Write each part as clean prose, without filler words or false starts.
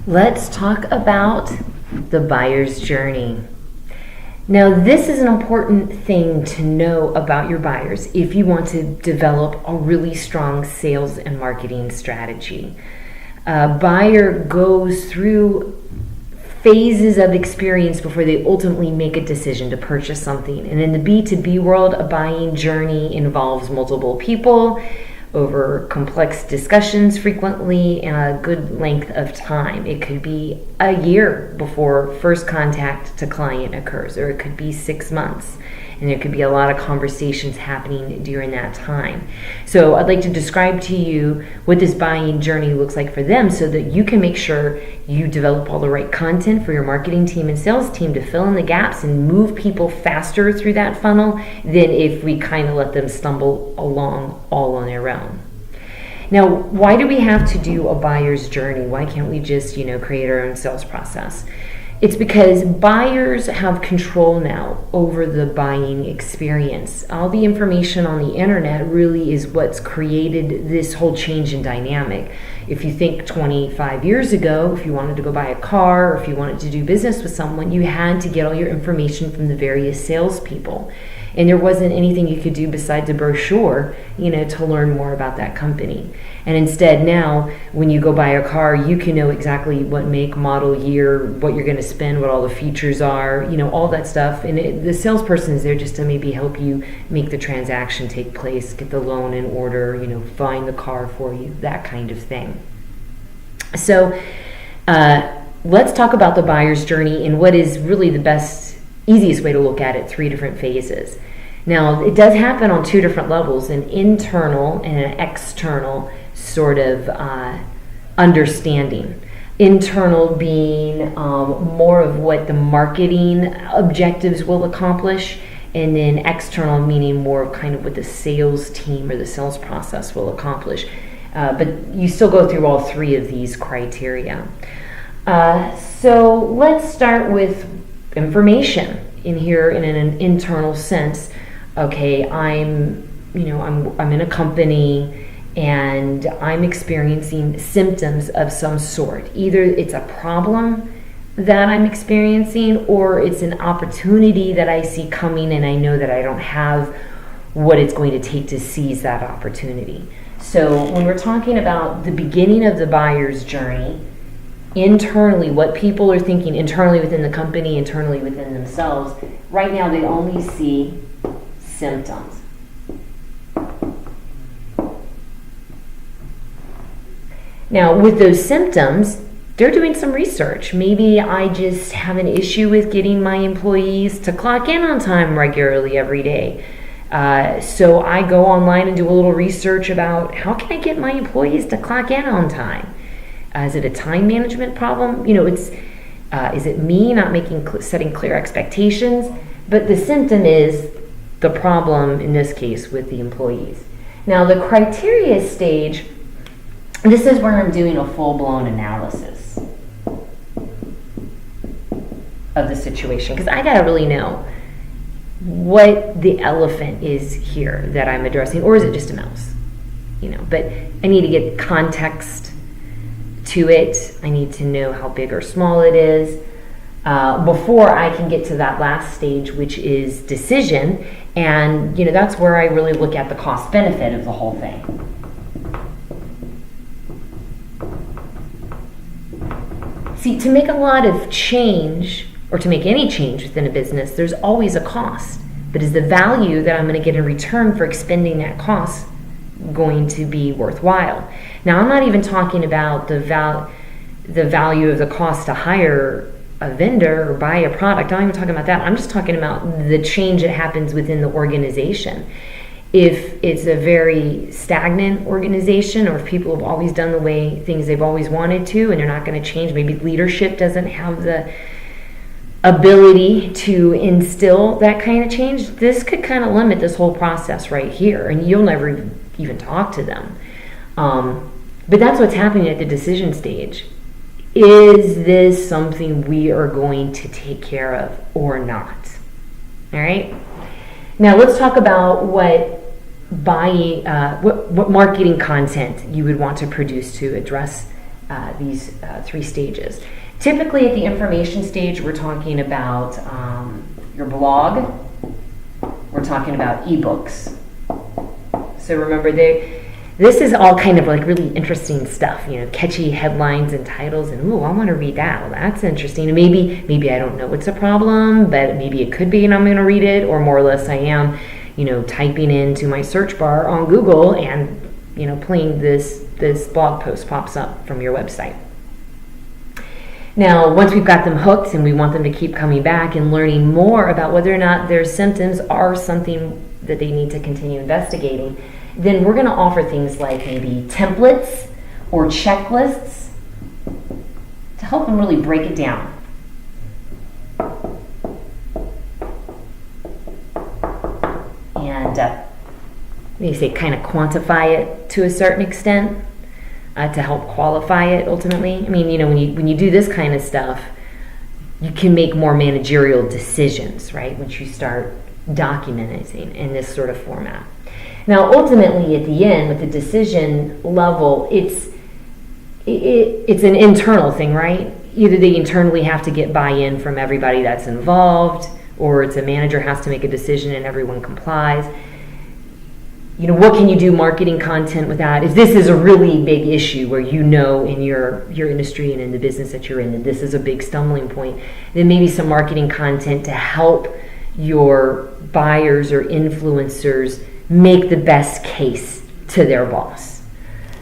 Let's talk about the buyer's journey. Now, this is an important thing to know about your buyers if you want to develop a really strong sales and marketing strategy. A buyer goes through phases of experience before they ultimately make a decision to purchase something. And in the B2B world, a buying journey involves multiple people over complex discussions frequently and a good length of time. It could be a year before first contact to client occurs, or it could be 6 months. And there could be a lot of conversations happening during that time. So I'd like to describe to you what this buying journey looks like for them so that you can make sure you develop all the right content for your marketing team and sales team to fill in the gaps and move people faster through that funnel than if we kind of let them stumble along all on their own. Now, why do we have to do a buyer's journey? Why can't we just, create our own sales process? It's because buyers have control now over the buying experience. All the information on the internet really is what's created this whole change in dynamic. If you think 25 years ago, if you wanted to go buy a car or if you wanted to do business with someone, you had to get all your information from the various salespeople. And there wasn't anything you could do besides a brochure, to learn more about that company. And instead now, when you go buy a car, you can know exactly what make, model, year, what you're going to spend, what all the features are, all that stuff. And the salesperson is there just to maybe help you make the transaction take place, get the loan in order, find the car for you, that kind of thing. So let's talk about the buyer's journey and what is really the easiest way to look at it, 3 different phases. Now, it does happen on 2 different levels, an internal and an external sort of understanding. Internal being more of what the marketing objectives will accomplish, and then external meaning more of kind of what the sales team or the sales process will accomplish. But you still go through all 3 of these criteria. So let's start with information in here in an internal sense. Okay, I'm in a company and I'm experiencing symptoms of some sort. Either it's a problem that I'm experiencing or it's an opportunity that I see coming and I know that I don't have what it's going to take to seize that opportunity. So when we're talking about the beginning of the buyer's journey, internally, what people are thinking internally within the company, internally within themselves, right now they only see symptoms. Now, with those symptoms, they're doing some research. Maybe I just have an issue with getting my employees to clock in on time regularly every day. So I go online and do a little research about how can I get my employees to clock in on time? Is it a time management problem? Is it me not setting clear expectations? But the symptom is the problem in this case with the employees. Now the criteria stage, this is where I'm doing a full-blown analysis of the situation because I gotta really know what the elephant is here that I'm addressing, or is it just a mouse? But I need to get context to it. I need to know how big or small it is before I can get to that last stage, which is decision. And that's where I really look at the cost benefit of the whole thing. See, to make a lot of change or to make any change within a business, there's always a cost. But is the value that I'm going to get in return for expending that cost going to be worthwhile? Now, I'm not even talking about the value of the cost to hire a vendor or buy a product. I'm not even talking about that. I'm just talking about the change that happens within the organization. If it's a very stagnant organization, or if people have always done the way things they've always wanted to and they're not going to change, maybe leadership doesn't have the ability to instill that kind of change, this could kind of limit this whole process right here, and you'll never even talk to them. But that's what's happening at the decision stage. Is this something we are going to take care of or not? All right. Now let's talk about what marketing content you would want to produce to address these 3 stages. Typically at the information stage, we're talking about your blog, we're talking about ebooks. So remember, this is all kind of like really interesting stuff, catchy headlines and titles, and ooh, I want to read that. Well, that's interesting. And maybe I don't know it's a problem, but maybe it could be, and I'm going to read it, or more or less I am, typing into my search bar on Google, and playing this blog post pops up from your website. Now, once we've got them hooked and we want them to keep coming back and learning more about whether or not their symptoms are something that they need to continue investigating, then we're going to offer things like maybe templates or checklists to help them really break it down. And kind of quantify it to a certain extent. To help qualify it ultimately. I mean, when you do this kind of stuff, you can make more managerial decisions, right? Once you start documenting in this sort of format. Now, ultimately, at the end, with the decision level, it's an internal thing, right? Either they internally have to get buy-in from everybody that's involved, or it's a manager has to make a decision and everyone complies. What can you do marketing content with that? If this is a really big issue where in your industry and in the business that you're in, and this is a big stumbling point, then maybe some marketing content to help your buyers or influencers make the best case to their boss.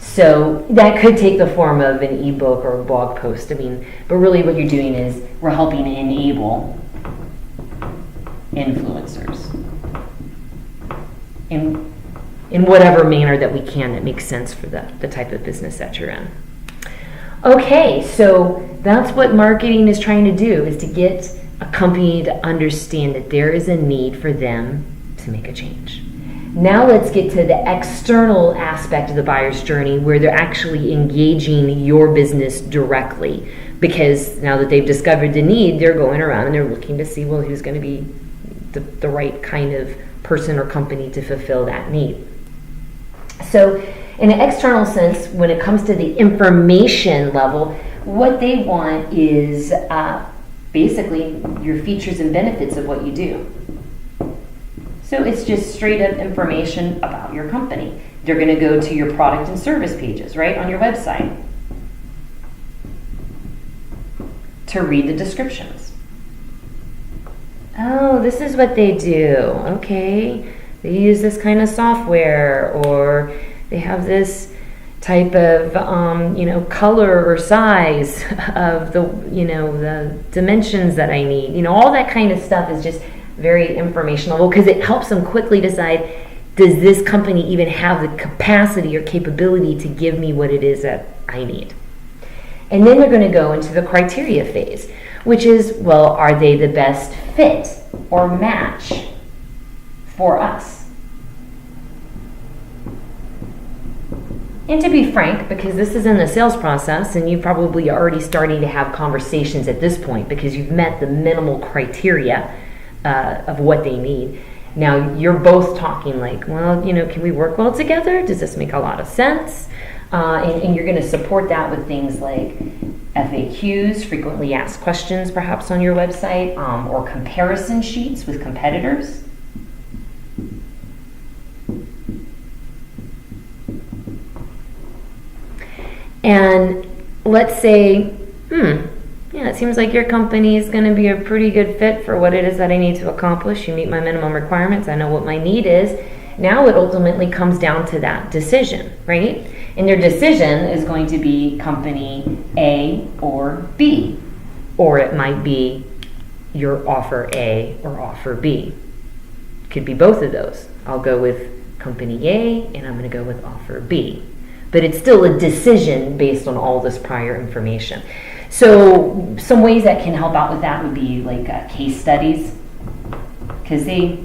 So that could take the form of an ebook or a blog post. But really what you're doing is we're helping enable influencers in whatever manner that we can that makes sense for the type of business that you're in. Okay, so that's what marketing is trying to do, is to get a company to understand that there is a need for them to make a change. Now let's get to the external aspect of the buyer's journey, where they're actually engaging your business directly. Because now that they've discovered the need, they're going around and they're looking to see, well, who's going to be the right kind of person or company to fulfill that need. So in an external sense, when it comes to the information level, what they want is basically your features and benefits of what you do. So it's just straight up information about your company. They're going to go to your product and service pages, right, on your website to read the descriptions. Oh, this is what they do. Okay. They use this kind of software, or they have this type of, color or size of the dimensions that I need. All that kind of stuff is just very informational, because it helps them quickly decide, does this company even have the capacity or capability to give me what it is that I need? And then they're going to go into the criteria phase, which is, well, are they the best fit or match for us? And to be frank, because this is in the sales process and you're probably already starting to have conversations at this point because you've met the minimal criteria of what they need. Now you're both talking like, well, can we work well together? Does this make a lot of sense? And you're going to support that with things like FAQs, frequently asked questions perhaps on your website, or comparison sheets with competitors. And let's say, it seems like your company is going to be a pretty good fit for what it is that I need to accomplish. You meet my minimum requirements. I know what my need is. Now it ultimately comes down to that decision, right? And their decision is going to be company A or B. Or it might be your offer A or offer B. Could be both of those. I'll go with company A and I'm going to go with offer B. But it's still a decision based on all this prior information. So some ways that can help out with that would be like case studies, because they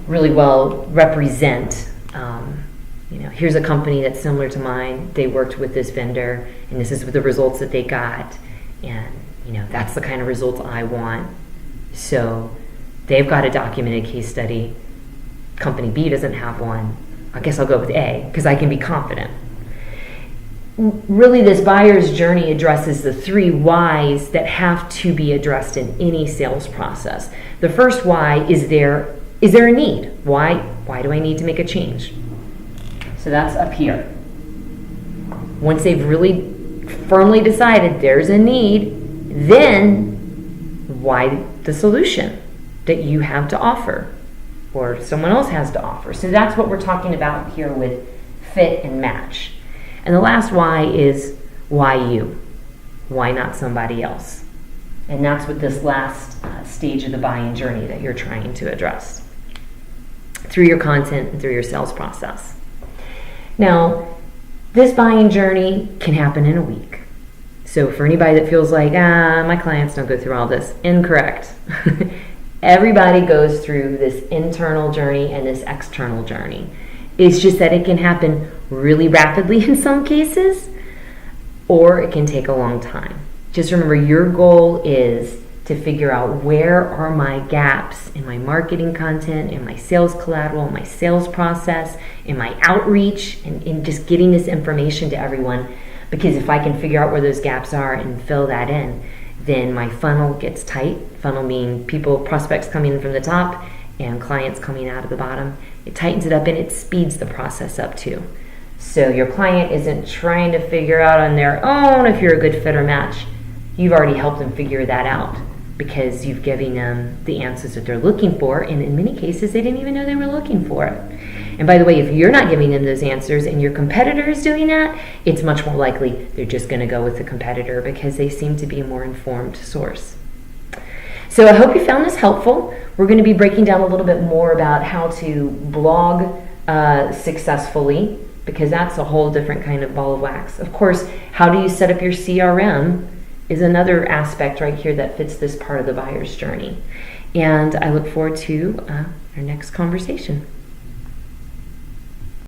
really well represent, here's a company that's similar to mine. They worked with this vendor, and this is the results that they got. And, that's the kind of results I want. So they've got a documented case study. Company B doesn't have one. I guess I'll go with A because I can be confident. really this buyer's journey addresses the 3 whys that have to be addressed in any sales process. The first why is there a need? Why do I need to make a change? So that's up here. Once they've really firmly decided there's a need, then why the solution that you have to offer or someone else has to offer. So that's what we're talking about here with fit and match. And the last why is why you? Why not somebody else? And that's what this last stage of the buying journey that you're trying to address through your content and through your sales process. Now, this buying journey can happen in a week. So for anybody that feels like, my clients don't go through all this, incorrect. Everybody goes through this internal journey and this external journey. It's just that it can happen really rapidly in some cases, or it can take a long time. Just remember, your goal is to figure out where are my gaps in my marketing content, in my sales collateral, in my sales process, in my outreach, and in just getting this information to everyone. Because if I can figure out where those gaps are and fill that in, then my funnel gets tight. Funnel meaning prospects coming in from the top and clients coming out of the bottom. It tightens it up and it speeds the process up too. So your client isn't trying to figure out on their own if you're a good fit or match. You've already helped them figure that out because you've given them the answers that they're looking for, and in many cases they didn't even know they were looking for it. And by the way, if you're not giving them those answers and your competitor is doing that, it's much more likely they're just going to go with the competitor because they seem to be a more informed source. So I hope you found this helpful. We're going to be breaking down a little bit more about how to blog successfully, because that's a whole different kind of ball of wax. Of course, how do you set up your CRM is another aspect right here that fits this part of the buyer's journey. And I look forward to our next conversation.